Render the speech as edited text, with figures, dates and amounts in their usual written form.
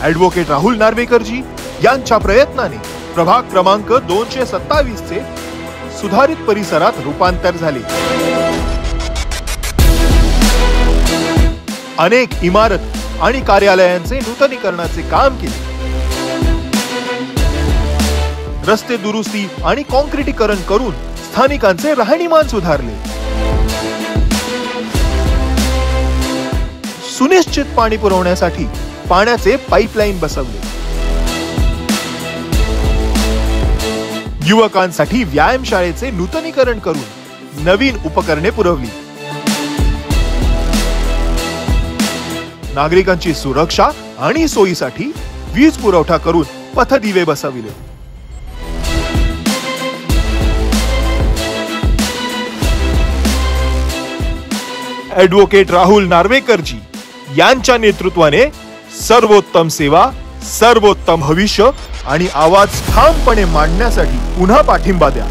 Advocate Rahul नार्वेकरजी यांच्या प्रयत्नाने प्रभाग क्रमांक 227 चे सुधारित परिसरात रूपांतर झाले। अनेक इमारत आणि कार्यालयांचे नूतनीकरणाचे काम केले। रस्ते दुरुस्ती आणि काँक्रिटीकरण करून स्थानिकांचे राहणीमान सुधारले। सुनिश्चित पाणी पुरवण्यासाठी पाण्याचे पाईपलाईन बसवले। युवकांसाठी व्यायामशाळेचे नूतनीकरण करून नवीन उपकरणे पुरवली। नागरिकांची सुरक्षा आणि सोयीसाठी वीज पुरवठा करून पथदिवे बसविले। ॲडव्होकेट राहुल नार्वेकरजी यांच्या नेतृत्वाने सर्वोत्तम सेवा, सर्वोत्तम भविष्य आणि आवाज ठामपणे मांडण्यासाठी पुन्हा पाठिंबा द्या।